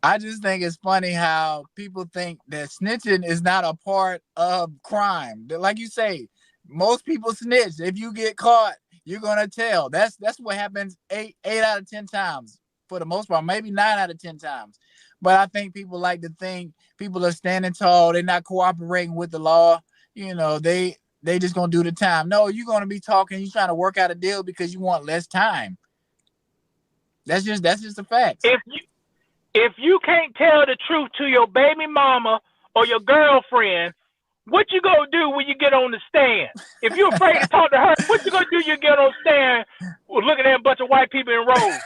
I just think it's funny how people think that snitching is not a part of crime. Like you say, most people snitch. If you get caught, you're gonna tell. That's what happens eight out of 10 times for the most part, maybe 9 out of 10 times. But I think people like to think people are standing tall. They're not cooperating with the law. They just gonna do the time. No, you're gonna be talking. You're trying to work out a deal because you want less time. That's just a fact. If you can't tell the truth to your baby mama or your girlfriend, what you gonna do when you get on the stand? If you're afraid to talk to her, what you gonna do? You get on the stand looking at a bunch of white people in rows.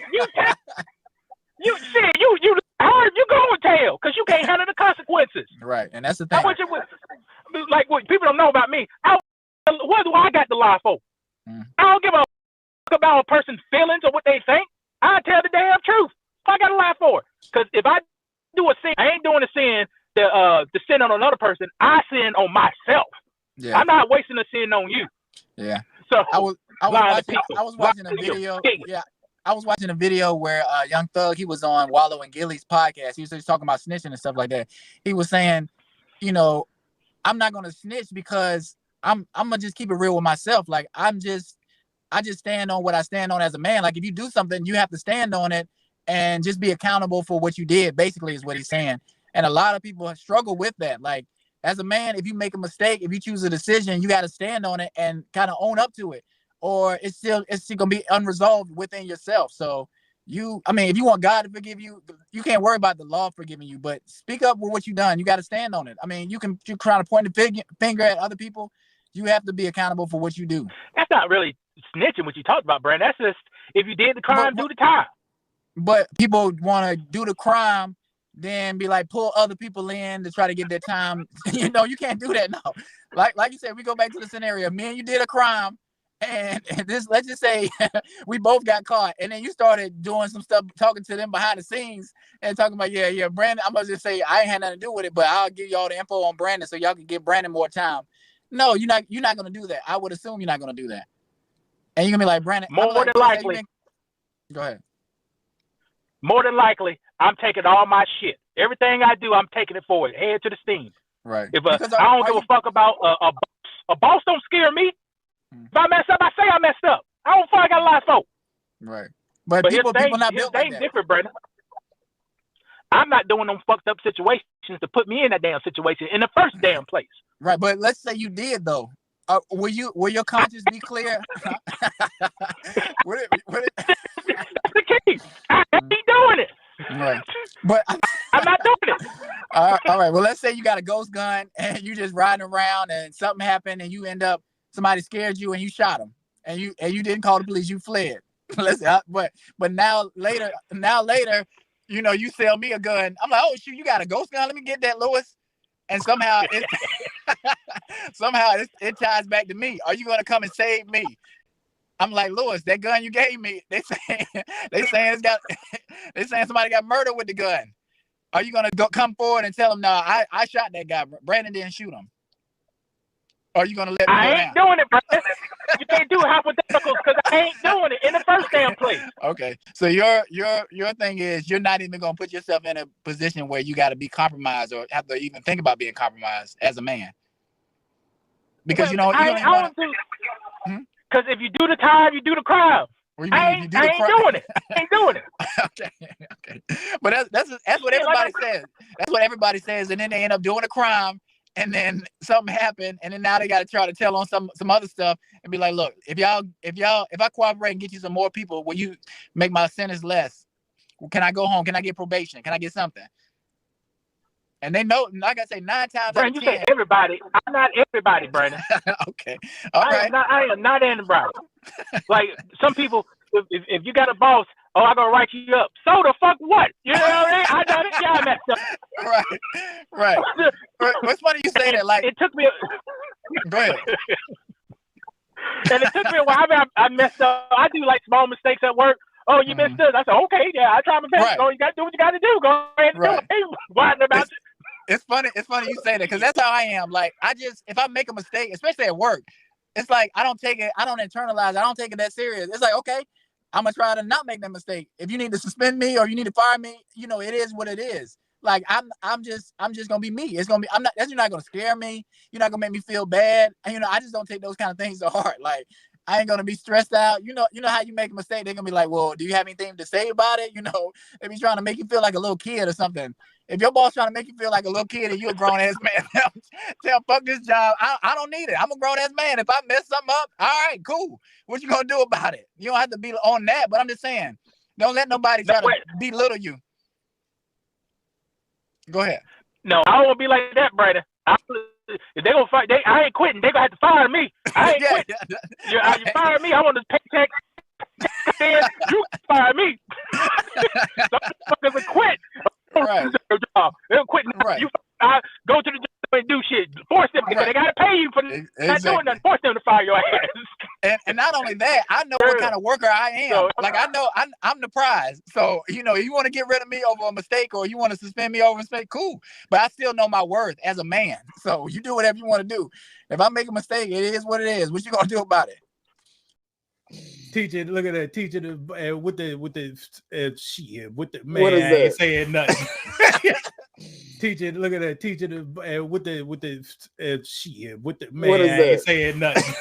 You hard. You go and tell because you can't handle the consequences. Right, and that's the thing. What people don't know about me. What do I got to lie for? I don't give a fuck about a person's feelings or what they think. I tell the damn truth. I got to lie for it. Because if I do a sin, I ain't doing a sin to sin on another person. I sin on myself. Yeah. I'm not wasting a sin on you. Yeah. So I was watching a video. Yeah. I was watching a video where Young Thug, he was on Wallow and Gilly's podcast. He was just talking about snitching and stuff like that. He was saying, I'm not gonna snitch because I'm gonna just keep it real with myself. Like I just stand on what I stand on as a man. Like if you do something, you have to stand on it and just be accountable for what you did, basically is what he's saying. And a lot of people struggle with that. Like as a man, if you make a mistake, if you choose a decision, you got to stand on it and kind of own up to it, or it's still gonna be unresolved within yourself. So if you want God to forgive you, you can't worry about the law forgiving you, but speak up with what you've done. You got to stand on it. I mean, you're trying to point the finger at other people. You have to be accountable for what you do. That's not really snitching what you talked about, Brandon. That's just if you did the crime, do the time. But people want to do the crime, then be like pull other people in to try to get their time. You can't do that. No, like you said, we go back to the scenario. Me and you did a crime, and this, let's just say we both got caught, and then you started doing some stuff, talking to them behind the scenes and talking about yeah, Brandon. I'm gonna just say I ain't had nothing to do with it, but I'll give y'all the info on Brandon so y'all can give Brandon more time. No, you're not gonna do that. I would assume you're not gonna do that. And you're gonna be like, Brandon, more than likely. Go ahead. More than likely, I'm taking all my shit. Everything I do, I'm taking it forward. Head to the steam. Right. I don't give a fuck about a boss. A boss don't scare me. If I mess up, I say I messed up. I don't fuck I got a lot of folk. Right. But people not built like that. Different, Brandon. I'm not doing them fucked up situations to put me in that damn situation in the first damn place. Right, but let's say you did though. Will your conscience be clear? That's the key. I ain't doing it. Right, but I'm not doing it. All right. Well, let's say you got a ghost gun and you just riding around and something happened and you end up somebody scared you and you shot him and you didn't call the police. You fled. But now later, you sell me a gun. I'm like, oh shoot, you got a ghost gun? Let me get that, Lewis. And somehow it ties back to me. Are you gonna come and save me? I'm like, Lewis, that gun you gave me, they saying somebody got murdered with the gun. Are you gonna come forward and tell them, no, I shot that guy. Brandon didn't shoot him. Or are you gonna let me I ain't doing it, Brandon. You can't do hypotheticals because I ain't doing it in the first damn place. Okay. So your thing is you're not even gonna put yourself in a position where you gotta be compromised or have to even think about being compromised as a man. Because you don't want to. Because if you do the time, you do the crime. I ain't doing it. I ain't doing it. Okay. But that's what everybody says. That's what everybody says, and then they end up doing a crime. And then something happened, and then now they got to try to tell on some other stuff and be like, look, if I cooperate and get you some more people, will you make my sentence less? Can I go home? Can I get probation? Can I get something? And they know, like I say, 9 times Brandon, out of 10. You say everybody. I'm not everybody, Brandon. Okay. All right. I am not everybody. Like some people, if you got a boss, I'm gonna write you up. So the fuck what? You know what I mean? I done it. Yeah, I messed up. Right. What's funny you say that? Like it took me. Go ahead. And it took me a while. I messed up. I do like small mistakes at work. Oh, you messed up. I said, okay, yeah, I try my best. Right. Oh, you got to do what you got to do. Go ahead and do it. Hey, whining about it. It's funny you say that because that's how I am. Like if I make a mistake, especially at work, it's like I don't take it, I don't internalize, I don't take it that serious. It's like, okay, I'm gonna try to not make that mistake. If you need to suspend me or you need to fire me, you know, it is what it is. Like I'm just gonna be me. It's gonna be you're not gonna scare me. You're not gonna make me feel bad. And you know, I just don't take those kind of things to heart. Like I ain't gonna be stressed out. You know how you make a mistake, they're gonna be like, well, do you have anything to say about it? You know, they be trying to make you feel like a little kid or something. If your boss trying to make you feel like a little kid and you're a grown ass man, tell fuck this job. I don't need it. I'm a grown ass man. If I mess something up, all right, cool. What you gonna do about it? You don't have to be on that, but I'm just saying, don't let nobody try to belittle you. Go ahead. No, I don't want to be like that, Brandon. If they gonna fight, I ain't quitting. They gonna have to fire me. I ain't quitting. You fire me. I want to paycheck. You fire me. Some motherfuckers quit. Right. They'll quit. Right. You go to the job and do shit. Force them because they gotta pay you for not doing nothing. Force them to fire your ass. And not only that, I know what kind of worker I am. So, like I know I'm the prize. So you know, you want to get rid of me over a mistake or you want to suspend me over a mistake, cool. But I still know my worth as a man. So you do whatever you want to do. If I make a mistake, it is what it is. What you gonna do about it? Teacher, look at that teacher with the shit with the man. I ain't saying nothing. Teacher, look at that teacher with the shit with the man. I ain't saying nothing.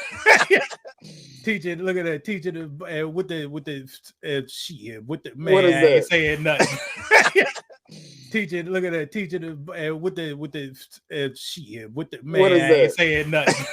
Teacher, look at that teacher with the shit with the man. I ain't saying nothing. Teacher, look at that teacher with the shit with the man. I ain't saying nothing.